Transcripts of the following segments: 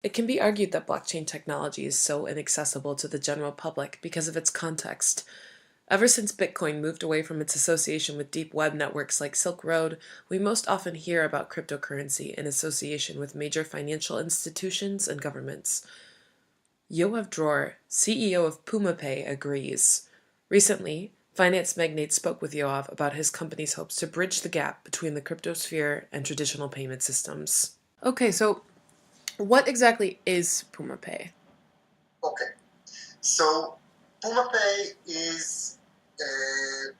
It can be argued that blockchain technology is so inaccessible to the general public because of its context. Ever since Bitcoin moved away from its association with deep web networks like Silk Road, we most often hear about cryptocurrency in association with major financial institutions and governments. Yoav Dror, CEO of Pumapay, agrees. Recently, finance magnates spoke with Yoav about his company's hopes to bridge the gap between the cryptosphere and traditional payment systems. Okay, so what exactly is Pumapay? Okay, so Pumapay is a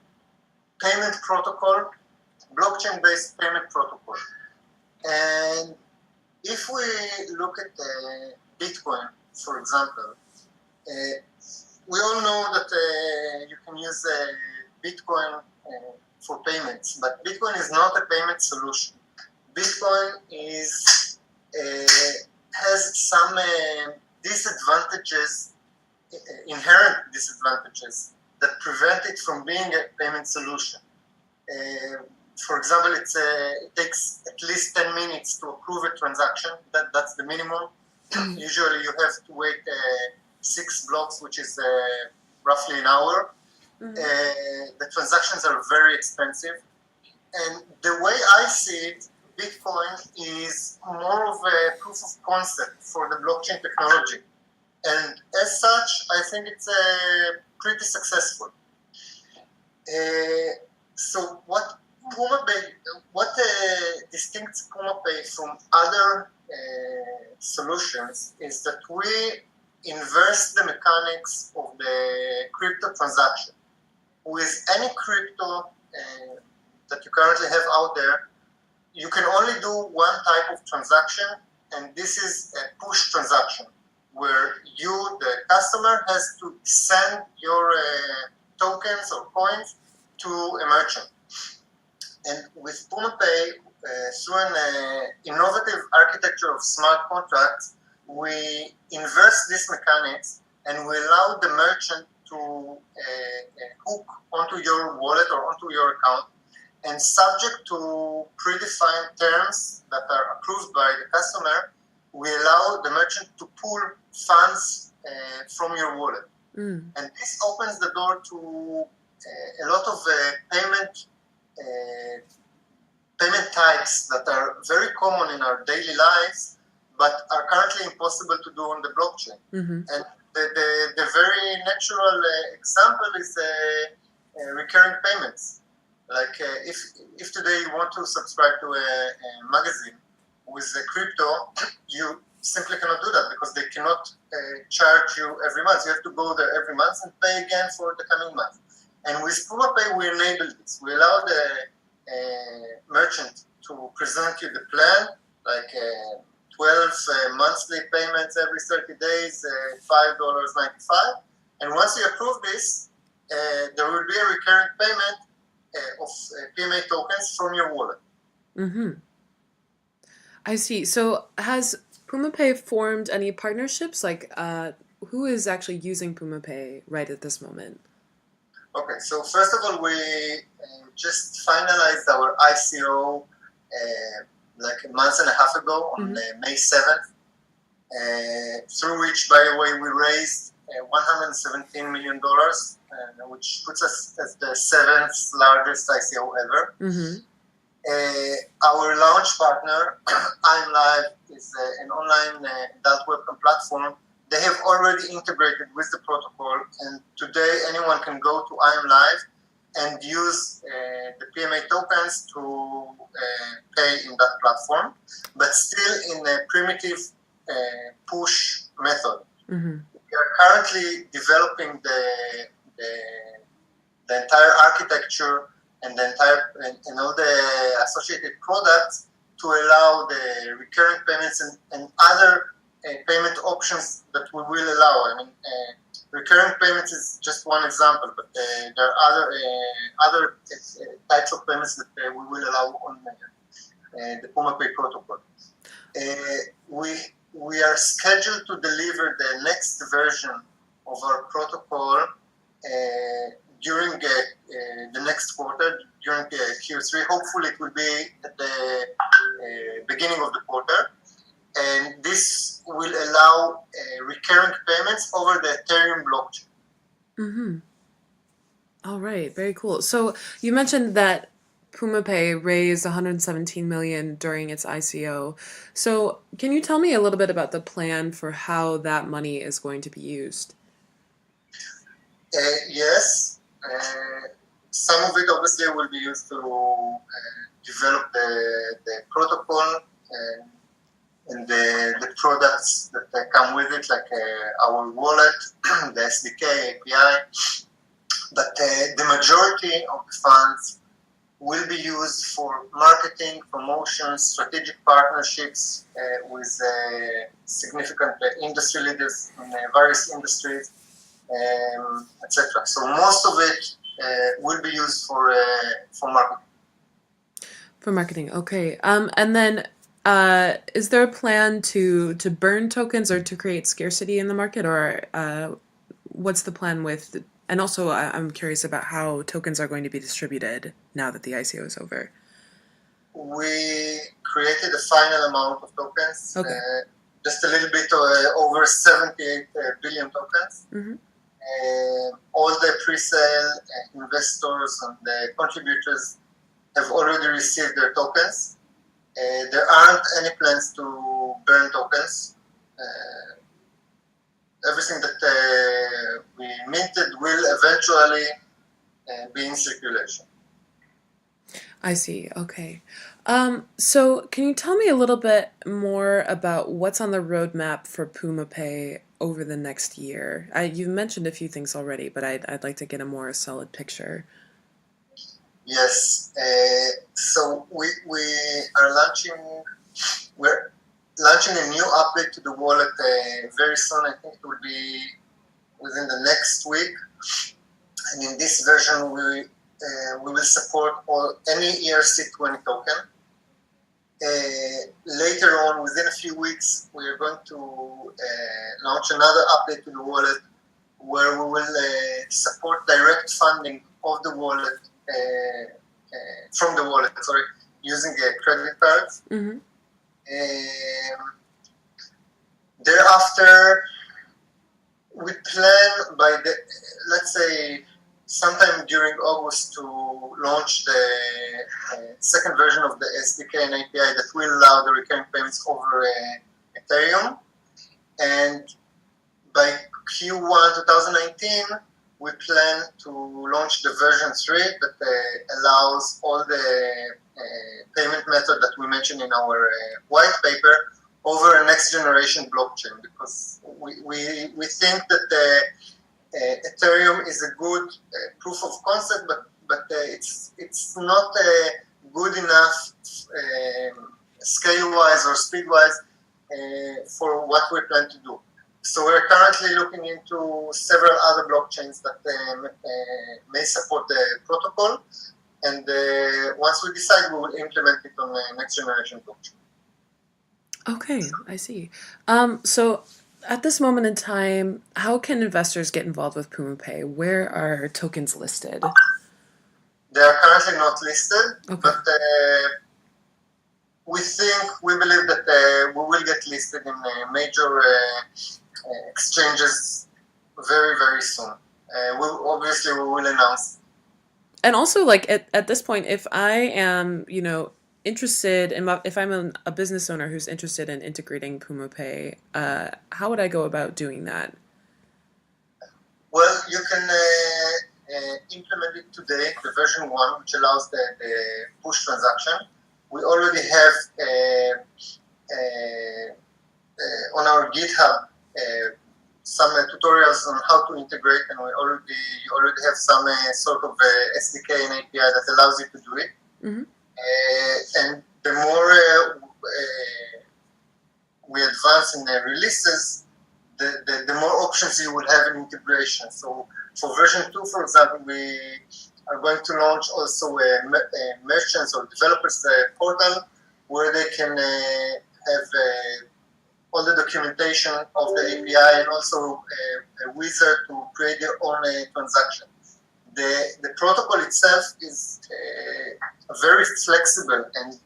payment protocol, blockchain-based payment protocol. And if we look at Bitcoin, for example, uh, we all know that you can use Bitcoin for payments, but Bitcoin is not a payment solution. Bitcoin is has some disadvantages, inherent disadvantages that prevent it from being a payment solution. For example, it takes at least 10 minutes to approve a transaction. That's the minimum. Usually you have to wait 6 blocks, which is roughly an hour. The transactions are very expensive. And the way I see it, Bitcoin is more of a proof of concept for the blockchain technology. And as such, I think it's pretty successful. So what distincts Pumapay from other solutions is that we inverse the mechanics of the crypto transaction. With any crypto that you currently have out there, you can only do one type of transaction, and this is a push transaction, where you, the customer, has to send your tokens or coins to a merchant. And with Pumapay, through an innovative architecture of smart contracts, we inverse these mechanics and we allow the merchant to hook onto your wallet or onto your account, and subject to predefined terms that are approved by the customer, we allow the merchant to pull funds from your wallet. And this opens the door to a lot of payment types that are very common in our daily lives, but are currently impossible to do on the blockchain. And the very natural example is recurring payments. Like if today you want to subscribe to a magazine with a crypto, you simply cannot do that because they cannot charge you every month. You have to go there every month and pay again for the coming month. And with Pumapay, we enable this. We allow the merchant to present you the plan, like 12 monthly payments every 30 days, $5.95. And once you approve this, there will be a recurring payment of PMA tokens from your wallet. I see. So has Pumapay formed any partnerships? Like, who is actually using Pumapay right at this moment? Okay, so first of all, we just finalized our ICO like a month and a half ago on May 7th, through which, by the way, we raised $117 million, which puts us as the 7th largest ICO ever. Our launch partner, I'm Live, is an online adult webcam platform. They have already integrated with the protocol, and today anyone can go to I Am Live and use the PMA tokens to pay in that platform, but still in a primitive push method. We are currently developing the entire architecture and all the associated products to allow the recurring payments and other payment options that we will allow. I mean, recurring payments is just one example, but there are other types of payments that we will allow on the Pumapay protocol. We are scheduled to deliver the next version of our protocol during the next quarter, during Q3. Hopefully it will be at the beginning of the quarter. and this will allow recurring payments over the Ethereum blockchain. Mm-hmm. All right, very cool. So you mentioned that Pumapay raised 117 million during its ICO. So can you tell me a little bit about the plan for how that money is going to be used? Yes, some of it obviously will be used to develop the protocol and the products that come with it, like our wallet, the SDK, API. But the majority of the funds will be used for marketing, promotions, strategic partnerships with significant industry leaders in various industries, etc. So most of it will be used for marketing. For marketing, okay. And then is there a plan to burn tokens or to create scarcity in the market, or what's the plan with? And also, I'm curious about how tokens are going to be distributed now that the ICO is over. We created a final amount of tokens, Okay. just a little bit over 78 billion tokens. Mm-hmm. All the pre-sale investors and the contributors have already received their tokens. There aren't any plans to burn tokens. Everything that we minted will eventually be in circulation. I see. Okay. So can you tell me a little bit more about what's on the roadmap for Pumapay over the next year? You've mentioned a few things already, but I'd like to get a more solid picture. Yes. So we're launching a new update to the wallet very soon. I think it will be within the next week. And in this version, we will support any ERC20 token. Later on, within a few weeks, we are going to launch another update to the wallet where we will support direct funding of the wallet from the wallet, using credit cards. Mm-hmm. Thereafter, we plan let's say, sometime during August to launch the second version of the SDK and API that will allow the recurring payments over Ethereum. And by Q1 2019, we plan to launch the version 3 that allows all the payment method that we mentioned in our white paper over a next generation blockchain, because we think that Ethereum is a good proof of concept, but it's not good enough scale-wise or speed-wise for what we plan to do. So we're currently looking into several other blockchains that may support the protocol, and once we decide, we will implement it on the next generation blockchain. Okay, I see. So at this moment in time, how can investors get involved with Pumapay? Where are tokens listed? They are currently not listed, Okay. but we believe that we will get listed in major exchanges very, very soon. We will announce. And also, like at this point, if I am, interested in if I'm a business owner who's interested in integrating Pumapay, how would I go about doing that? Well, you can implement it today, the version 1, which allows the push transaction. We already have on our GitHub some tutorials on how to integrate, and you already have some sort of SDK and API that allows you to do it. Mm-hmm. And the more we advance in the releases, the more options you will have in integration. So for version 2, for example, we are going to launch also a merchants or developers portal where they can have all the documentation of the API and also a wizard to create their own transaction. The protocol itself is very flexible, and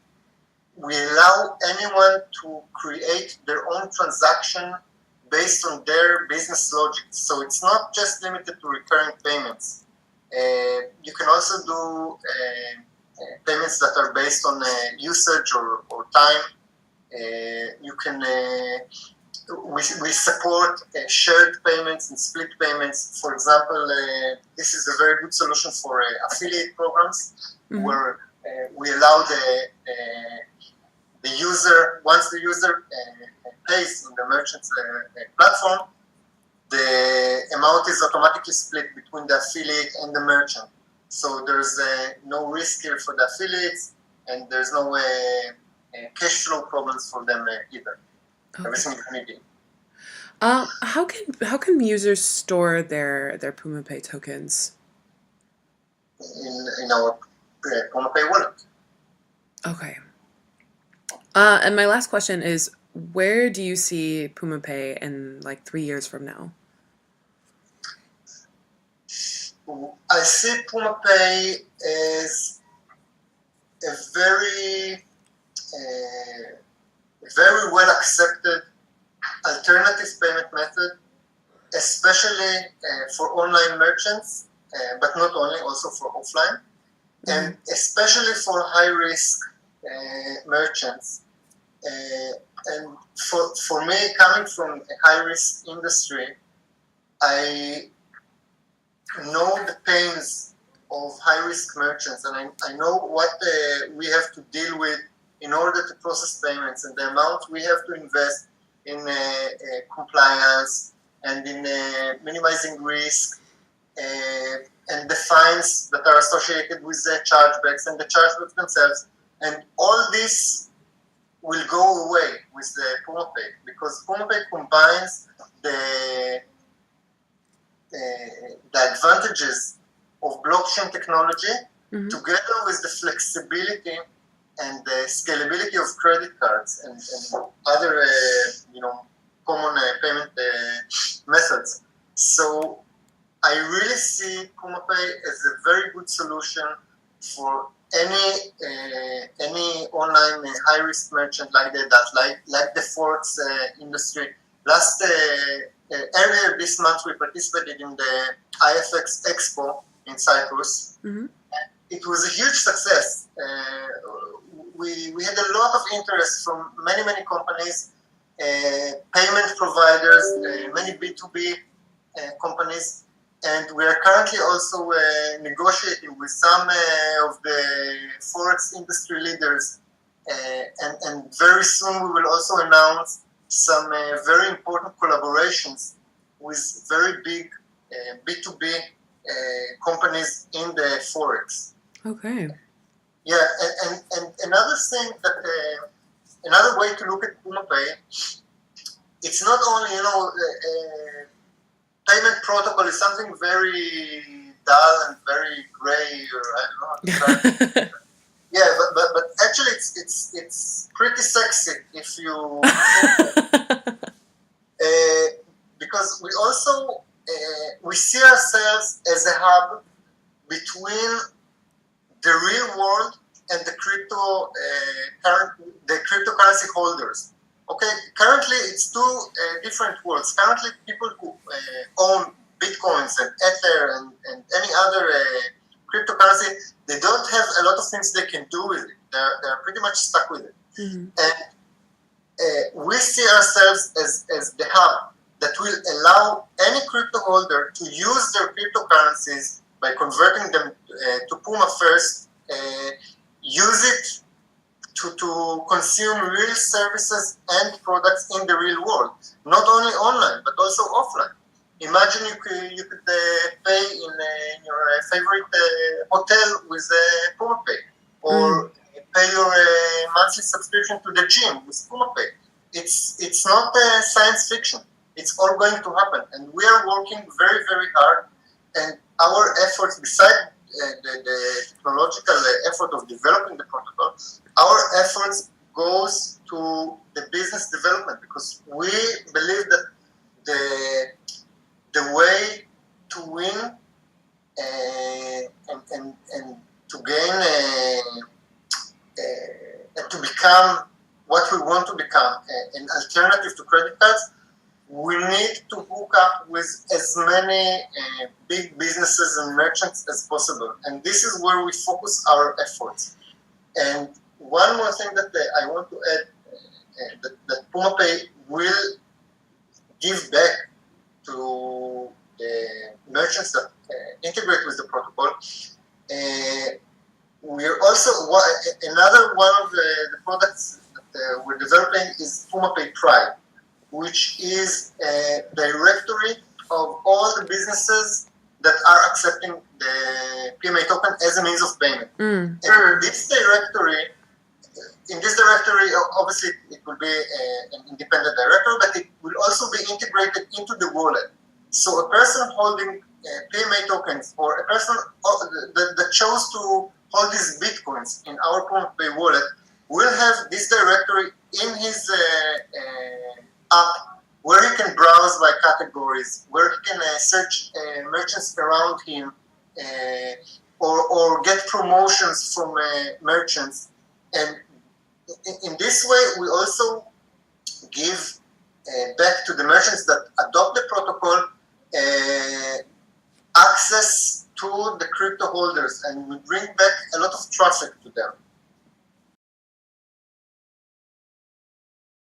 we allow anyone to create their own transaction based on their business logic. So it's not just limited to recurring payments. You can also do payments that are based on usage or time. You can we support shared payments and split payments. For example, this is a very good solution for affiliate programs, where we allow the user, once the user pays in the merchant's platform, the amount is automatically split between the affiliate and the merchant. So there's no risk here for the affiliates, and there's no cash flow problems for them either. Okay. Everything is immediate. How can users store their Pumapay tokens? In our Pumapay wallet. Okay. And my last question is, where do you see Pumapay in like 3 years from now? I see Pumapay as a very well accepted alternative payment method, especially for online merchants, but not only, also for offline, and especially for high risk merchants. And for me, coming from a high risk industry, I know the pains of high risk merchants, and I know what we have to deal with in order to process payments, and the amount we have to invest in compliance and in minimizing risk, and the fines that are associated with the chargebacks and the chargebacks themselves. And all this will go away with the Pumapay, because Pumapay combines the advantages of blockchain technology together with the flexibility and the scalability of credit cards and other common payment methods. So I really see Pumapay as a very good solution for any online high risk merchant like that, like the forex industry. Earlier this month, we participated in the IFX Expo in Cyprus. It was a huge success. We had a lot of interest from many companies, payment providers, many B2B companies, and we are currently also negotiating with some of the forex industry leaders, and very soon we will also announce some very important collaborations with very big B2B companies in the forex. Okay. Yeah, and another thing that another way to look at Pumapay, it's not only payment protocol is something very dull and very gray, or I don't know how to describe it. Yeah, but actually it's pretty sexy if you because we also we see ourselves as a hub between the real world and the cryptocurrency holders. Okay, currently it's two different worlds. Currently, people who own bitcoins and Ether and any other cryptocurrency, they don't have a lot of things they can do with it. They're pretty much stuck with it. And we see ourselves as the hub that will allow any crypto holder to use their cryptocurrencies by converting them to Puma first, use it to consume real services and products in the real world, not only online, but also offline. Imagine you could pay in your favorite hotel with Pumapay, or pay your monthly subscription to the gym with Pumapay. It's not science fiction. It's all going to happen, and we are working very, very hard. And our efforts, besides the technological effort of developing the protocol, our efforts goes to the business development, because we believe that the way to win and to gain and to become become what we want to become, an alternative to credit cards, we need to hook up with as many big businesses and merchants as possible. And this is where we focus our efforts. And one more thing that I want to add, that Pumapay will give back to the merchants that integrate with the protocol. We're also, another one of the products that we're developing is Pumapay Pride, which is a directory of all the businesses that are accepting the PMA token as a means of payment. And in this directory, obviously it will be an independent directory, but it will also be integrated into the wallet. So a person holding PMA tokens, or a person that chose to hold these bitcoins in our Pumapay wallet, will have this directory in his app, where he can browse by categories, where he can search merchants around him, or get promotions from merchants. And in this way, we also give back to the merchants that adopt the protocol access to the crypto holders, and we bring back a lot of traffic to them.